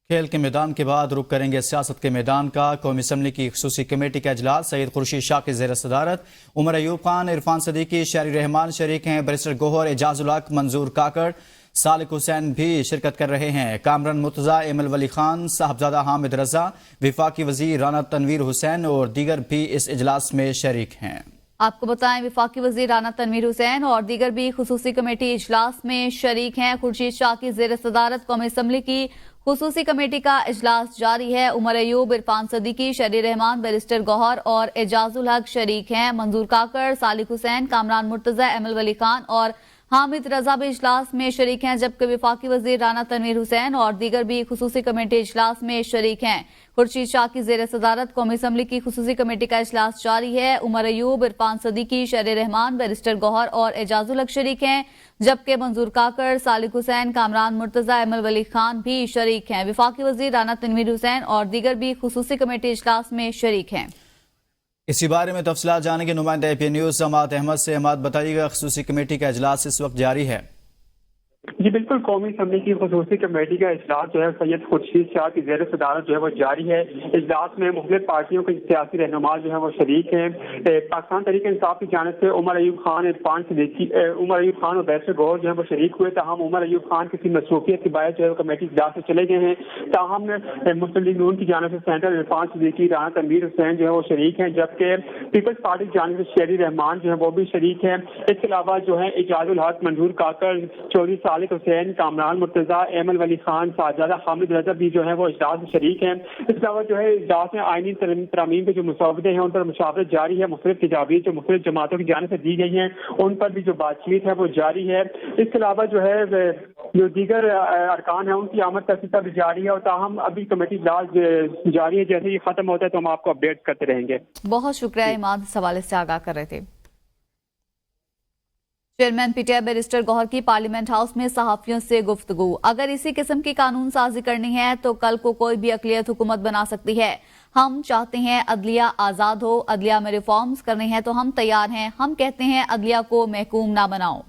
کھیل کے میدان کے بعد رخ کریں گے سیاست کے میدان کا۔ قومی اسمبلی کی خصوصی کمیٹی کا اجلاس سید خورشید شاہ کی زیر صدارت۔ عمر ایوب خان، عرفان صدیقی، شہری رحمان شریک ہیں۔ بیرسٹر گوہر، اعجاز الحق، منظور کاکڑ، صالح حسین بھی شرکت کر رہے ہیں۔ کامران مرتضی، ایمل ولی خان، صاحبزادہ حامد رضا، وفاقی وزیر رانا تنویر حسین اور دیگر بھی اس اجلاس میں شریک ہیں۔ آپ کو بتائیں وفاقی وزیر رانا تنویر حسین اور دیگر بھی خصوصی کمیٹی اجلاس میں شریک ہیں۔ خورشید شاہ کی زیر صدارت قومی اسمبلی کی خصوصی کمیٹی کا اجلاس جاری ہے۔ عمر ایوب، عرفان صدیقی، شہری رحمان، بیرسٹر گوہر اور اعجاز الحق شریک ہیں۔ منظور کاکڑ، صالح حسین، کامران مرتضی، ایمل ولی خان اور حامد رضا بھی اجلاس میں شریک ہیں، جبکہ وفاقی وزیر رانا تنویر حسین اور دیگر بھی خصوصی کمیٹی اجلاس میں شریک ہیں۔ خورشید شاہ کی زیر صدارت قومی اسمبلی کی خصوصی کمیٹی کا اجلاس جاری ہے۔ عمر ایوب، عرفان صدیقی، شہری رحمان، بیرسٹر گوہر اور اعجاز الحق شریک ہیں، جبکہ منظور کاکڑ، صالح حسین، کامران مرتضی، ایمل ولی خان بھی شریک ہیں۔ وفاقی وزیر رانا تنویر حسین اور دیگر بھی خصوصی کمیٹی اجلاس میں شریک ہیں۔ اسی بارے میں تفصیلات جانیں گے نمائندہ پی نیوز عماد احمد سے۔ عماد، بتائیے گا خصوصی کمیٹی کا اجلاس اس وقت جاری ہے؟ جی بالکل، قومی اسمبلی کی خصوصی کمیٹی کا اجلاس جو ہے سید خورشید شاہ کی زیر صدارت جو ہے وہ جاری ہے۔ اجلاس میں مختلف پارٹیوں کے سیاسی رہنما جو ہے وہ شریک ہیں۔ پاکستان تحریک انصاف کی جانب سے عمر ایوب خان، عرفان صدیقی، عمر ایوب خان اور بیرسٹر گوہر جو ہے وہ شریک ہوئے، تاہم عمر ایوب خان کسی مصروفیت کی باعث جو ہے وہ کمیٹی اجلاس سے چلے گئے ہیں۔ تاہم مسلم لیگ نون کی جانب سے سینٹر عرفان صدیقی، رانا تنویر حسین جو ہے وہ شریک ہیں، جبکہ پیپلز پارٹی کی جانب سے شہری رحمان جو ہے وہ بھی شریک ہیں۔ اس کے علاوہ جو ہے اعجاز الحق، منظور کاکڑ، چودھری صالح حسین، کامران مرتضی، ایمل ولی خان، صاحبزادہ حامد رضا بھی جو ہے وہ اجلاس میں شریک ہیں۔ اس کے علاوہ جو ہے اجلاس میں آئینی ترامیم کے جو مسودے ہیں ان پر مشاورت جاری ہے۔ مختلف تجاویز جو مختلف جماعتوں کی جانب سے دی گئی ہیں ان پر بھی جو بات چیت ہے وہ جاری ہے۔ اس کے علاوہ جو ہے جو دیگر ارکان ہیں ان کی آمد تفصیل بھی جاری ہے، اور تاہم ابھی کمیٹی اجلاس جاری ہے۔ جیسے یہ ختم ہوتا ہے تو ہم آپ کو اپڈیٹ کرتے رہیں گے۔ بہت شکریہ عماد، اس حوالے سے آگاہ کر رہے تھے۔ Chairman P T I barrister Gohar کی پارلیمنٹ ہاؤس میں صحافیوں سے گفتگو۔ اگر اسی قسم کی قانون سازی کرنی ہے تو کل کو کوئی بھی اقلیت حکومت بنا سکتی ہے۔ ہم چاہتے ہیں عدلیہ آزاد ہو، عدلیہ میں ریفارمز کرنے ہیں تو ہم تیار ہیں۔ ہم کہتے ہیں عدلیہ کو محکوم نہ بناؤ۔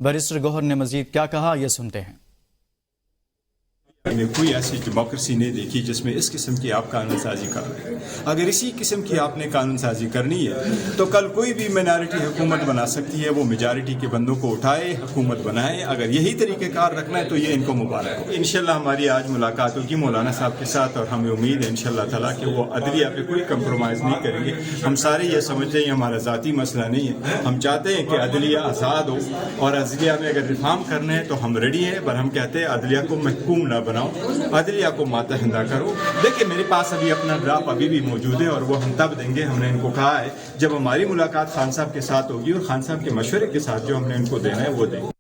بیرسٹر گوہر نے مزید کیا کہا، یہ سنتے ہیں۔ میں کوئی ایسی ڈیموکریسی نہیں دیکھی جس میں اس قسم کی آپ قانون سازی کر رہے ہیں۔ اگر اسی قسم کی آپ نے قانون سازی کرنی ہے تو کل کوئی بھی مائنارٹی حکومت بنا سکتی ہے، وہ میجارٹی کے بندوں کو اٹھائے، حکومت بنائے۔ اگر یہی طریقہ کار رکھنا ہے تو یہ ان کو مبارک ہو۔ انشاءاللہ ہماری آج ملاقات ہوگی مولانا صاحب کے ساتھ، اور ہمیں امید ہے انشاءاللہ تعالیٰ کہ وہ عدلیہ پہ کوئی کمپرومائز نہیں کریں گے۔ ہم سارے یہ سمجھتے ہیں ہمارا ذاتی مسئلہ نہیں ہے، ہم چاہتے ہیں کہ عدلیہ آزاد ہو، اور عدلیہ میں اگر ریفارم کرنا ہے تو ہم ریڈی ہیں، پر ہم کہتے ہیں عدلیہ کو محکوم نہ بناؤ، عدلیہ کو ماتحندہ کرو۔ دیکھیں میرے پاس ابھی اپنا ڈرافٹ ابھی بھی موجود ہے، اور وہ ہم تب دیں گے۔ ہم نے ان کو کہا ہے جب ہماری ملاقات خان صاحب کے ساتھ ہوگی، اور خان صاحب کے مشورے کے ساتھ جو ہم نے ان کو دینا ہے وہ دیں گے۔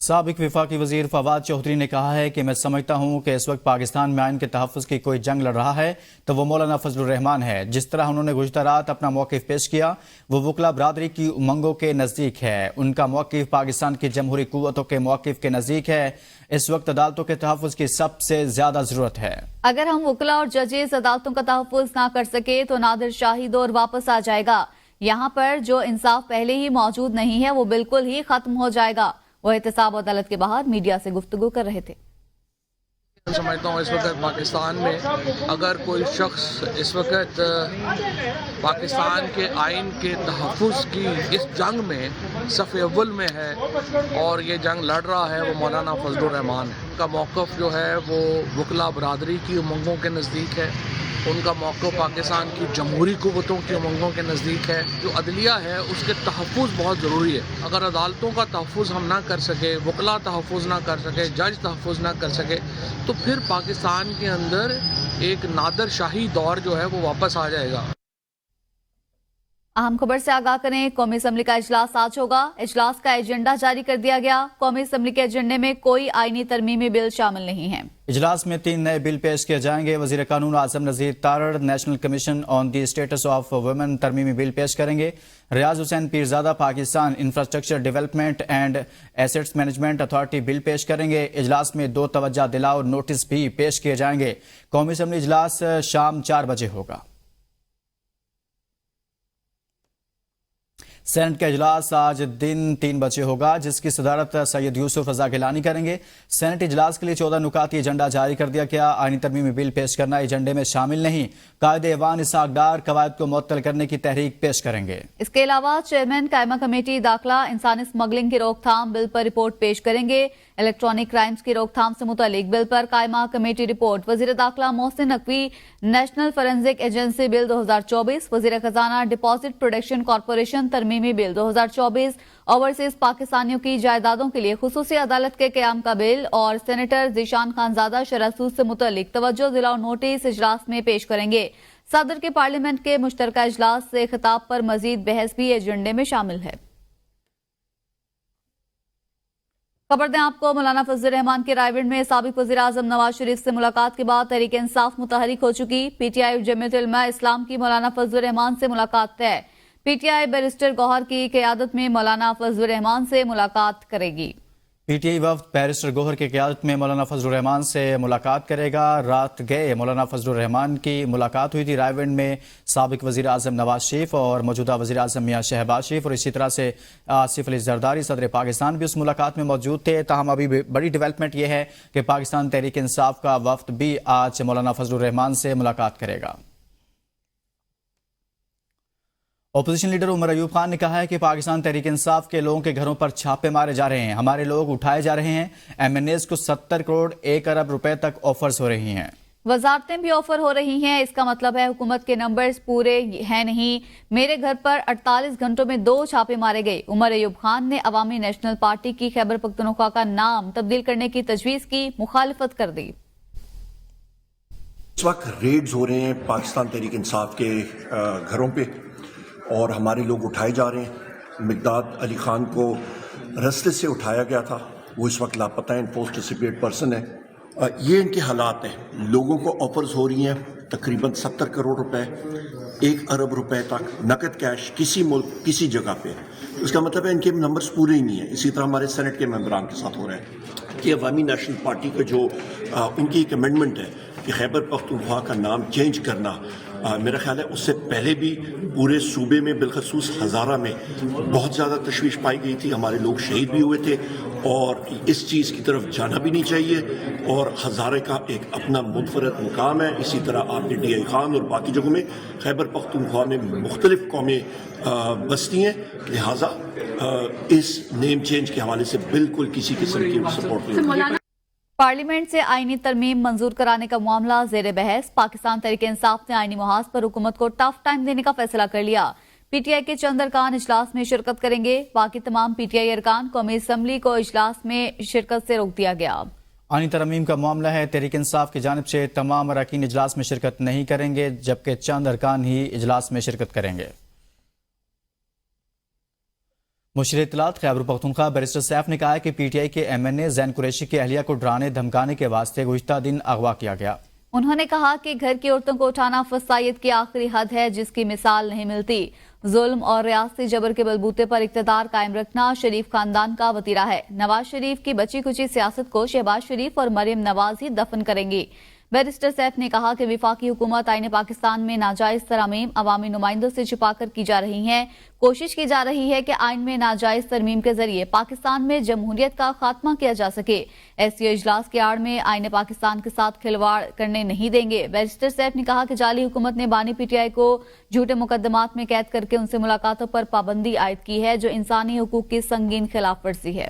سابق وفاقی وزیر فواد چودھری نے کہا ہے کہ میں سمجھتا ہوں کہ اس وقت پاکستان میں آئین کے تحفظ کی کوئی جنگ لڑ رہا ہے تو وہ مولانا فضل الرحمان ہے۔ جس طرح انہوں نے گزشتہ رات اپنا موقف پیش کیا وہ وکلا برادری کی امنگوں کے نزدیک ہے۔ ان کا موقف پاکستان کی جمہوری قوتوں کے موقف کے نزدیک ہے۔ اس وقت عدالتوں کے تحفظ کی سب سے زیادہ ضرورت ہے۔ اگر ہم وکلا اور ججز عدالتوں کا تحفظ نہ کر سکے تو نادر شاہی دور واپس آ جائے گا۔ یہاں پر جو انصاف پہلے ہی موجود نہیں ہے وہ بالکل ہی ختم ہو جائے گا۔ وہ احتساب عدالت کے باہر میڈیا سے گفتگو کر رہے تھے۔ سمجھتا ہوں اس وقت پاکستان میں اگر کوئی شخص اس وقت پاکستان کے آئین کے تحفظ کی اس جنگ میں صف اول میں ہے اور یہ جنگ لڑ رہا ہے، وہ مولانا فضل الرحمان ہے۔ ان کا موقف جو ہے وہ وکلا برادری کی امنگوں کے نزدیک ہے، ان کا موقف پاکستان کی جمہوری قوتوں کی امنگوں کے نزدیک ہے۔ جو عدلیہ ہے اس کے تحفظ بہت ضروری ہے۔ اگر عدالتوں کا تحفظ ہم نہ کر سکے، وکلا تحفظ نہ کر سکے، جج تحفظ نہ کر سکے تو پھر پاکستان کے اندر ایک نادر شاہی دور جو ہے وہ واپس آ جائے گا۔ اہم خبر سے آگاہ کریں، قومی اسمبلی کا اجلاس آج ہوگا۔ اجلاس کا ایجنڈا جاری کر دیا گیا۔ قومی اسمبلی کے ایجنڈے میں کوئی آئینی ترمیمی بل شامل نہیں ہیں۔ اجلاس میں 3 نئے بل پیش کیے جائیں گے۔ وزیر قانون Azam Nazir Tarar national commission on the status of women ترمیمی بل پیش کریں گے۔ Riaz Hussain Pirzada Pakistan infrastructure development and assets management authority bill پیش کریں گے۔ اجلاس میں 2 توجہ دلاؤ نوٹس بھی پیش کیے جائیں گے۔ قومی اسمبلی اجلاس شام 4 بجے ہوگا۔ سینٹ کا اجلاس آج دن 3 بجے ہوگا، جس کی صدارت سید یوسف رضا گیلانی کریں گے۔ سینٹ اجلاس کے لیے 14 نکاتی ایجنڈا جاری کر دیا گیا۔ آئینی ترمیمی بل پیش کرنا ایجنڈے میں شامل نہیں۔ قائد ایوان اسحاق ڈار قواعد کو معطل کرنے کی تحریک پیش کریں گے۔ اس کے علاوہ چیئرمین قائمہ کمیٹی داخلہ انسانی اسمگلنگ کی روک تھام بل پر رپورٹ پیش کریں گے۔ الیکٹرانک کرائمز کی روک تھام سے متعلق بل پر قائمہ کمیٹی رپورٹ۔ وزیر داخلہ Mohsin Naqvi national forensic agency بل 2024، وزیر خزانہ ڈپازٹ پروٹیکشن کارپوریشن ترمیمی بل 2024، اوورسیز پاکستانیوں کی جائیدادوں کے لیے خصوصی عدالت کے قیام کا بل اور سینیٹر ذیشان خانزادہ شرح سود سے متعلق توجہ دلاؤ نوٹس اجلاس میں پیش کریں گے۔ صدر کے پارلیمنٹ کے مشترکہ اجلاس سے خطاب پر مزید بحث بھی ایجنڈے میں شامل ہے۔ خبر دیں آپ کو، مولانا فضل الرحمان کے رائے ونڈ میں سابق وزیر اعظم نواز شریف سے ملاقات کے بعد تحریک انصاف متحرک ہو چکی۔ پی ٹی آئی جمعیت علماء اسلام کی مولانا فضل الرحمان سے ملاقات طے۔ پی ٹی آئی بیرسٹر گوہر کی قیادت میں مولانا فضل الرحمان سے ملاقات کرے گی۔ پی ٹی آئی وفد بیرسٹر گوہر کی قیادت میں مولانا فضل الرحمان سے ملاقات کرے گا۔ رات گئے مولانا فضل الرحمان کی ملاقات ہوئی تھی رائے ونڈ میں سابق وزیر اعظم نواز شریف اور موجودہ وزیر اعظم میاں شہباز شریف، اور اسی طرح سے آصف علی زرداری صدر پاکستان بھی اس ملاقات میں موجود تھے۔ تاہم ابھی بڑی ڈیولپمنٹ یہ ہے کہ پاکستان تحریک انصاف کا وفد بھی آج مولانا فضل الرحمان سے ملاقات کرے گا۔ اپوزیشن لیڈر عمر ایوب خان نے کہا ہے کہ پاکستان تحریک انصاف کے لوگوں کے گھروں پر چھاپے مارے جا رہے ہیں، ہمارے لوگ اٹھائے جا رہے ہیں۔ ایم این ایز کو 70 کروڑ 1 ارب روپے تک آفرز ہو رہی ہیں۔ وزارتیں بھی آفر ہو رہی ہیں، اس کا مطلب ہے حکومت کے نمبرز پورے ہیں نہیں۔ میرے گھر پر 48 گھنٹوں میں 2 چھاپے مارے گئے۔ عمر ایوب خان نے عوامی نیشنل پارٹی کی خیبر پختونخوا کا نام تبدیل کرنے کی تجویز کی، مخالفت کر دی۔ اس وقت ریڈز ہو رہے ہیں پاکستان تحریک انصاف کے گھروں پہ اور ہمارے لوگ اٹھائے جا رہے ہیں۔ مقداد علی خان کو رستے سے اٹھایا گیا تھا، وہ اس وقت لاپتہ ہیں، پوسٹ ڈسپیئرڈ پرسن ہے۔ یہ ان کے حالات ہیں، لوگوں کو آفرز ہو رہی ہیں تقریباً 70 کروڑ روپے 1 ارب روپے تک نقد کیش کسی ملک کسی جگہ پہ۔ اس کا مطلب ہے ان کے نمبرز پورے ہی نہیں ہیں۔ اسی طرح ہمارے سینٹ کے ممبران کے ساتھ ہو رہا ہے کہ عوامی نیشنل پارٹی کا جو ان کی ایک امینڈمنٹ ہے کہ خیبر پختونخوا کا نام چینج کرنا، میرا خیال ہے اس سے پہلے بھی پورے صوبے میں بالخصوص ہزارہ میں بہت زیادہ تشویش پائی گئی تھی، ہمارے لوگ شہید بھی ہوئے تھے، اور اس چیز کی طرف جانا بھی نہیں چاہیے۔ اور ہزارے کا ایک اپنا منفرد مقام ہے۔ اسی طرح آپ نے ڈی آئی خان اور باقی جگہوں میں خیبر پختونخوا میں مختلف قومیں بستی ہیں، لہٰذا اس نیم چینج کے حوالے سے بالکل کسی قسم کی سپورٹ نہیں۔ پارلیمنٹ سے آئینی ترمیم منظور کرانے کا معاملہ زیر بحث۔ پاکستان تحریک انصاف نے آئینی محاذ پر حکومت کو ٹف ٹائم دینے کا فیصلہ کر لیا۔ پی ٹی آئی کے چند ارکان اجلاس میں شرکت کریں گے، باقی تمام پی ٹی آئی ارکان قومی اسمبلی کو اجلاس میں شرکت سے روک دیا گیا۔ آئینی ترمیم کا معاملہ ہے، تحریک انصاف کی جانب سے تمام اراکین اجلاس میں شرکت نہیں کریں گے، جبکہ چند ارکان ہی اجلاس میں شرکت کریں گے۔ مشیر اطلاعات خیبر پختونخوا بیرسٹر سیف نے کہا ہے کہ پی ٹی آئی کے ایم این اے زین قریشی کی اہلیہ کو ڈرانے دھمکانے کے واسطے گزشتہ دن اغوا کیا گیا۔ انہوں نے کہا کہ گھر کی عورتوں کو اٹھانا فسائیت کی آخری حد ہے جس کی مثال نہیں ملتی۔ ظلم اور ریاستی جبر کے بلبوتے پر اقتدار قائم رکھنا شریف خاندان کا وتیرہ ہے۔ نواز شریف کی بچی کچی سیاست کو شہباز شریف اور مریم نواز ہی دفن کریں گی۔ بیرسٹر سیف نے کہا کہ وفاقی حکومت آئین پاکستان میں ناجائز ترامیم عوامی نمائندوں سے چھپا کر کی جا رہی ہیں۔ کوشش کی جا رہی ہے کہ آئین میں ناجائز ترمیم کے ذریعے پاکستان میں جمہوریت کا خاتمہ کیا جا سکے۔ ایس اجلاس کے آڑ میں آئین پاکستان کے ساتھ کھلواڑ کرنے نہیں دیں گے۔ بیرسٹر سیف نے کہا کہ جعلی حکومت نے بانی پی ٹی آئی کو جھوٹے مقدمات میں قید کر کے ان سے ملاقاتوں پر پابندی عائد کی ہے، جو انسانی حقوق کی سنگین خلاف ورزی ہے۔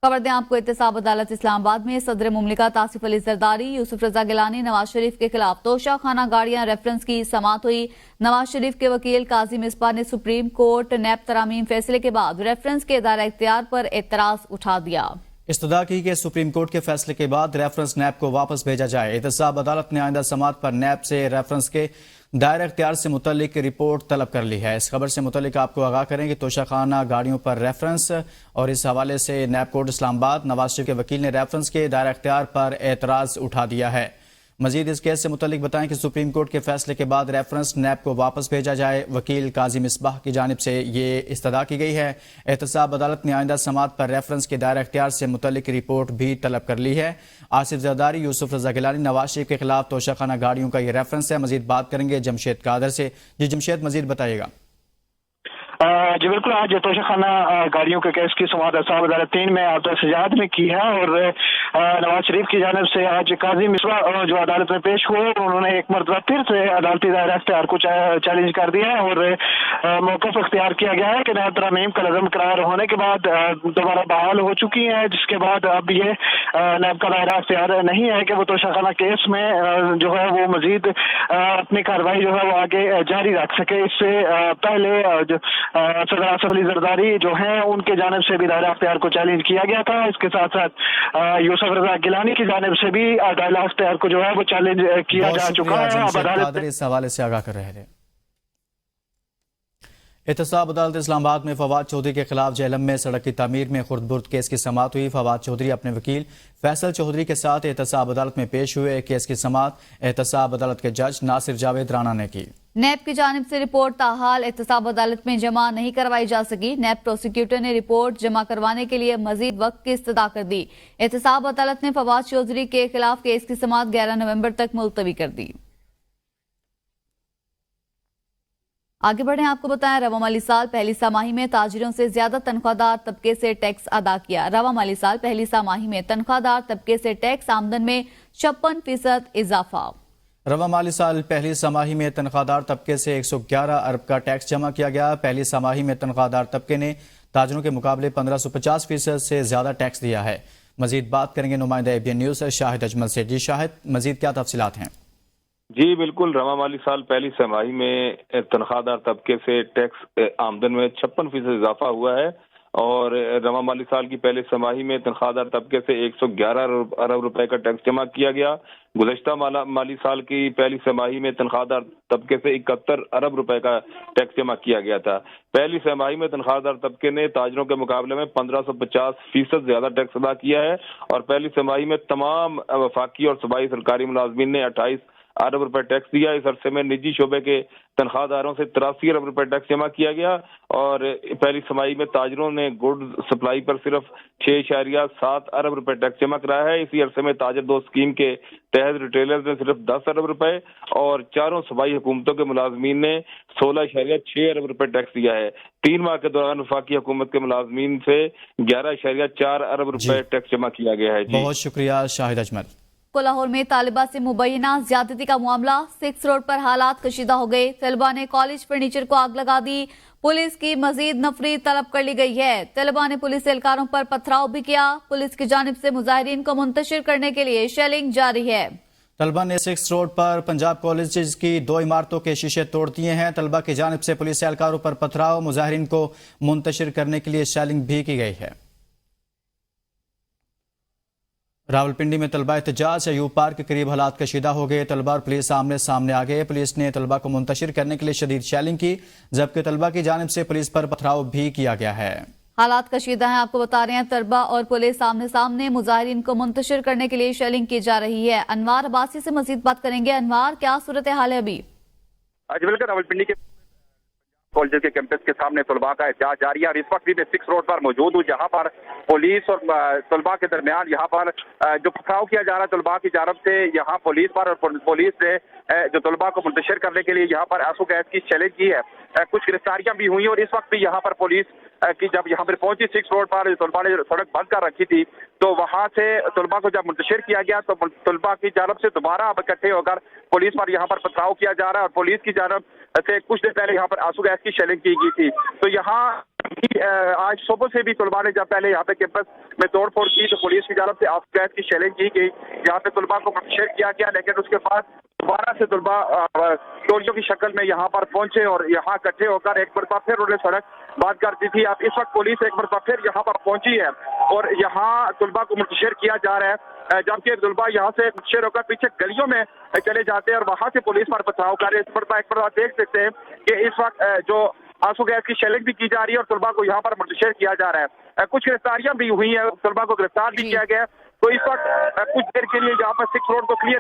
خبر دیں آپ کو، احتساب عدالت اسلام آباد میں صدر مملکت آصف علی زرداری، یوسف رضا گیلانی، نواز شریف کے خلاف توشہ خانہ گاڑیاں ریفرنس کی سماعت ہوئی۔ نواز شریف کے وکیل قاضی مصباح نے سپریم کورٹ نیب ترامیم فیصلے کے بعد ریفرنس کے دائرہ اختیار پر اعتراض اٹھا دیا۔ استدعا کی کہ سپریم کورٹ کے فیصلے کے بعد ریفرنس نیب کو واپس بھیجا جائے۔ احتساب عدالت نے آئندہ سماعت پر نیب سے ریفرنس کے دائرہ اختیار سے متعلق رپورٹ طلب کر لی ہے۔ اس خبر سے متعلق آپ کو آگاہ کریں کہ توشہ خانہ گاڑیوں پر ریفرنس اور اس حوالے سے نیب کورٹ اسلام آباد نواز شریف کے وکیل نے ریفرنس کے دائرہ اختیار پر اعتراض اٹھا دیا ہے۔ مزید اس کیس سے متعلق بتائیں کہ سپریم کورٹ کے فیصلے کے بعد ریفرنس نیب کو واپس بھیجا جائے. وکیل قاضی مصباح کی جانب سے یہ استدعا کی گئی ہے. احتساب عدالت نے آئندہ سماعت پر ریفرنس کے دائرہ اختیار سے متعلق رپورٹ بھی طلب کر لی ہے. آصف زرداری، یوسف رضا گیلانی، نواز شریف کے خلاف توشیخانہ گاڑیوں کا یہ ریفرنس ہے. مزید بات کریں گے جمشید قادر سے. جی جمشید، مزید بتائیے گا. جی بالکل، آج توشیخانہ گاڑیوں کے کیس کی سماعت احتساب عدالت 3 میں عبد السجاد نے کی ہے اور نواز شریف کی جانب سے آج قاضی مصباح جو عدالت میں پیش ہوئے انہوں نے ایک مرتبہ پھر سے عدالتی دائرہ اختیار کو چیلنج کر دیا ہے اور موقف اختیار کیا گیا ہے کہ نیب ترامیم کا لازم قرار ہونے کے بعد دوبارہ بحال ہو چکی ہے، جس کے بعد اب یہ نیب کا دائرہ اختیار نہیں ہے کہ وہ توشیخانہ کیس میں جو ہے وہ مزید اپنی کارروائی جو ہے وہ آگے جاری رکھ سکے. اس سے پہلے صدر آصف علی زرداری جو ہیں ان کے جانب سے بھی دائرہ اختیار کو چیلنج کیا گیا تھا. اس کے ساتھ ساتھ یوسف رضا گیلانی کی جانب سے بھی دائرہ اختیار کو جو ہے وہ چیلنج کیا جا چکا ہے. جمشید قادر اس حوالے سے آگاہ کر رہے تھے. احتساب عدالت اسلام آباد میں فواد چودھری کے خلاف جہلم میں سڑک کی تعمیر میں خرد برد کیس کی سماعت ہوئی. فواد چودھری اپنے وکیل فیصل چودھری کے ساتھ احتساب عدالت میں پیش ہوئے. کیس کی سماعت احتساب عدالت کے جج ناصر جاوید رانا نے کی. نیب کی جانب سے رپورٹ تاحال احتساب عدالت میں جمع نہیں کروائی جا سکی. نیب پروسیکیوٹر نے رپورٹ جمع کروانے کے لیے مزید وقت کی استدعا کر دی. احتساب عدالت نے فواد چودھری کے خلاف کیس کی سماعت 11 نومبر تک ملتوی کر دی. آگے بڑھیں، آپ کو بتائیں رواں مالی سال پہلی سہ-ماہی میں تاجروں سے زیادہ تنخواہ دار طبقے سے ٹیکس ادا کیا. رواں مالی سال پہلی سہ-ماہی میں تنخواہ دار طبقے سے ٹیکس آمدن میں 56% اضافہ. رواں مالی سال پہلی سہ-ماہی میں تنخواہ دار طبقے سے 111 ارب کا ٹیکس جمع کیا گیا. پہلی سہ-ماہی میں تنخواہ دار طبقے نے تاجروں کے مقابلے 1550% سے زیادہ ٹیکس دیا ہے. مزید بات کریں گے نمائندہ ABN نیوز شاہد اجمل سے. جی شاہد، مزید کیا تفصیلات ہیں؟ جی بالکل، رواں مالی سال پہلی سہ-ماہی میں تنخواہ دار طبقے سے ٹیکس آمدن میں 56% اضافہ ہوا ہے اور رواں مالی سال کی پہلی سہ-ماہی میں تنخواہ دار طبقے سے 111 ارب روپے کا ٹیکس جمع کیا گیا. گزشتہ مالی سال کی پہلی سہ-ماہی میں تنخواہ دار طبقے سے 71 ارب روپے کا ٹیکس جمع کیا گیا تھا. پہلی سہ-ماہی میں تنخواہ دار طبقے نے تاجروں کے مقابلے میں 1550% زیادہ ٹیکس ادا کیا ہے اور پہلی سہ-ماہی میں تمام وفاقی اور صوبائی سرکاری ملازمین نے 28 ارب روپے ٹیکس دیا. اس عرصے میں نجی شعبے کے تنخواہ داروں سے 83 ارب روپے ٹیکس جمع کیا گیا اور پہلی سہ-ماہی میں تاجروں نے گڈ سپلائی پر صرف 6.7 ارب روپے ٹیکس جمع کرایا ہے. اسی عرصے میں تاجر دوست اسکیم کے تحت ریٹیلرز نے صرف 10 ارب روپے اور چاروں صوبائی حکومتوں کے ملازمین نے 16.6 ارب روپے ٹیکس دیا ہے. 3 ماہ کے دوران وفاقی حکومت کے ملازمین سے 11.4 ارب روپے ٹیکس جمع کیا گیا ہے. بہت شکریہ شاہد اجمل. لاہور میں طالبہ سے مبینہ زیادتی کا معاملہ، 6 روڈ پر حالات کشیدہ ہو گئے. طلبہ نے کالج فرنیچر کو آگ لگا دی. پولیس کی مزید نفری طلب کر لی گئی ہے. طلبہ نے پولیس اہلکاروں پر پتھراؤ بھی کیا. پولیس کی جانب سے مظاہرین کو منتشر کرنے کے لیے شیلنگ جاری ہے. طلبہ نے 6 روڈ پر پنجاب کالجز کی 2 عمارتوں کے شیشے توڑ دیے ہیں. طلبہ کی جانب سے پولیس اہلکاروں پر پتھراؤ، مظاہرین کو منتشر کرنے کے لیے شیلنگ بھی کی گئی ہے. راولپنڈی میں طلبہ احتجاج ایوب پارک کے قریب حالات کشیدہ ہو گئے. طلبہ اور پولیس آمنے سامنے آ گئے. پولیس نے طلبہ کو منتشر کرنے کے لیے شدید شیلنگ کی جبکہ طلبہ کی جانب سے پولیس پر پتھراؤ بھی کیا گیا ہے. حالات کشیدہ ہیں، آپ کو بتا رہے ہیں. طلبہ اور پولیس آمنے سامنے، مظاہرین کو منتشر کرنے کے لیے شیلنگ کی جا رہی ہے. انوار عباسی سے مزید بات کریں گے. انوار، کیا صورتحال ہے ابھی؟ آج مل کر راولپنڈی کے کالج کے کیمپس کے سامنے طلباء کا احتجاج جاری ہے اور اس وقت بھی میں 6 روڈ پر موجود ہوں جہاں پر پولیس اور طلباء کے درمیان یہاں پر جو پتھراؤ کیا جا رہا ہے طلباء کی جانب سے. یہاں پولیس پر اور پولیس نے جو طلباء کو منتشر کرنے کے لیے یہاں پر آنسو گیس کی چیلنج کی ہے. کچھ گرفتاریاں بھی ہوئی اور اس وقت بھی یہاں پر پولیس کی جب یہاں پر پہنچی 6 روڈ پر طلباء نے سڑک بند کر رکھی تھی تو وہاں سے طلباء کو جب منتشر کیا گیا تو طلباء کی جانب سے دوبارہ اب اکٹھے ہو کر پولیس پر یہاں پر پتھراؤ کیا جا رہا ہے اور پولیس کی جانب سے کچھ دیر پہلے یہاں پر آنسو گیس کی شیلنگ کی گئی تھی. تو یہاں آج صبح سے بھی طلباء نے جب پہلے یہاں پہ کیمپس میں توڑ پھوڑ کی تو پولیس کی جانب سے آنسو گیس کی شیلنگ کی گئی. یہاں پہ طلباء کو منتشر کیا گیا لیکن اس کے بعد دوبارہ سے طلباء ٹولیوں کی شکل میں یہاں پر پہنچے اور یہاں اکٹھے ہو کر ایک مرتبہ پھر انہیں سڑک بند کر دی تھی. اب اس وقت پولیس ایک مرتبہ پھر یہاں پر پہنچی ہے اور یہاں طلباء کو منتشر کیا جا رہا ہے جبکہ طلباء یہاں سے منتشر ہو کر پیچھے گلیوں میں چلے جاتے ہیں اور وہاں سے پولیس پر پتھراؤ کر رہے ہیں. اس مرتبہ ایک مرتبہ دیکھ سکتے ہیں کہ اس وقت جو آنسو گیس کی شیلنگ بھی کی جا رہی ہے اور طلباء کو یہاں پر منتشر کیا جا رہا ہے. کچھ گرفتاریاں بھی ہوئی ہیں، طلباء کو گرفتار بھی کیا گیا ہے. تو اس وقت کچھ دیر کے لیے یہاں پر 6 روڈ کو کلیئر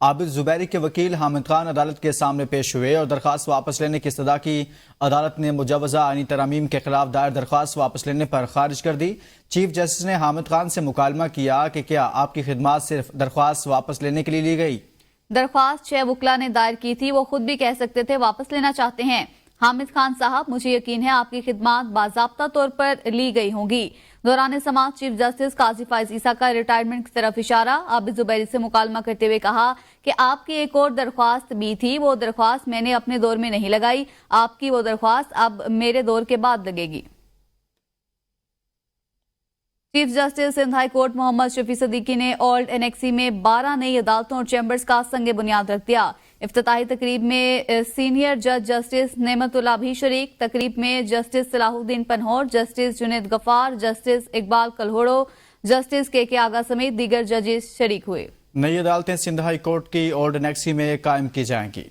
عابد زبیری کے وکیل حامد خان عدالت کے سامنے پیش ہوئے اور درخواست واپس لینے کی استدعا کی۔ عدالت نے مجوزہ آئینی ترامیم کے خلاف دائر درخواست واپس لینے پر خارج کر دی۔ چیف جسٹس نے حامد خان سے مکالمہ کیا کہ کیا آپ کی خدمات صرف درخواست واپس لینے کے لیے لی گئی؟ درخواست 6 وکلا نے دائر کی تھی، وہ خود بھی کہہ سکتے تھے واپس لینا چاہتے ہیں۔ حامد خان صاحب، مجھے یقین ہے آپ کی خدمات باضابطہ طور پر لی گئی ہوں گی۔ دوران سماعت چیف جسٹس قاضی فائز عیسیٰ کا ریٹائرمنٹ کی طرف اشارہ۔ عابد زبیری سے مکالمہ کرتے ہوئے کہا کہ آپ کی ایک اور درخواست بھی تھی، وہ درخواست میں نے اپنے دور میں نہیں لگائی، آپ کی وہ درخواست اب میرے دور کے بعد لگے گی۔ Chief justice Sindh high court Muhammad Shafi Siddiqui نے اولڈ انیکسی میں 12 نئی عدالتوں اور چیمبرز کا سنگ بنیاد رکھ دیا۔ افتتاحی تقریب میں سینئر جج جسٹس نعمت اللہ بھی شریک۔ تقریب میں جسٹس صلاح الدین پنہور، جسٹس جنید غفار، جسٹس اقبال کلہوڑو، جسٹس کے آغا سمیت دیگر ججز شریک ہوئے۔ نئی عدالتیں سندھ ہائی کورٹ کی اولڈ انیکسی میں قائم کی جائیں گی۔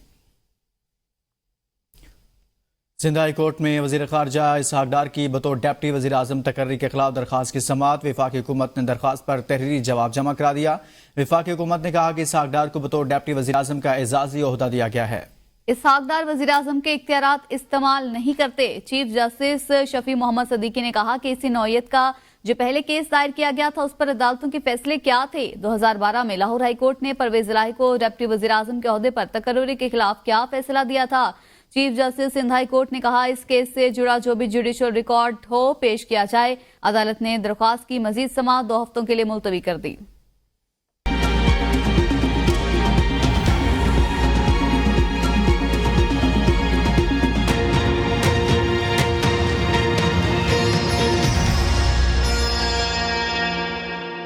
سندھ ہائی کورٹ میں وزیر خارجہ اسحاق ڈار کی بطور ڈپٹی وزیر اعظم تقرری کے خلاف درخواست کی سماعت۔ وفاقی حکومت نے درخواست پر تحریری جواب جمع کرا دیا۔ وفاقی حکومت نے کہا کہ اسحاق ڈار کو بطور ڈپٹی وزیر اعظم کا اعزازی عہدہ دیا گیا ہے۔ اسحاق ڈار وزیر اعظم کے اختیارات استعمال نہیں کرتے۔ چیف جسٹس شفیع محمد صدیقی نے کہا کہ اسی نوعیت کا جو پہلے کیس دائر کیا گیا تھا اس پر عدالتوں کے فیصلے کیا تھے؟ 2012 میں لاہور ہائی کورٹ نے پرویز الہی کو ڈپٹی وزیر اعظم کے عہدے پر تقرری کے خلاف کیا فیصلہ دیا تھا؟ Chief justice Sindh high court نے کہا اس کیس سے جڑا جو بھی جوڈیشل ریکارڈ ہو پیش کیا جائے۔ عدالت نے درخواست کی مزید سماعت 2 ہفتوں کے لیے ملتوی کر دی۔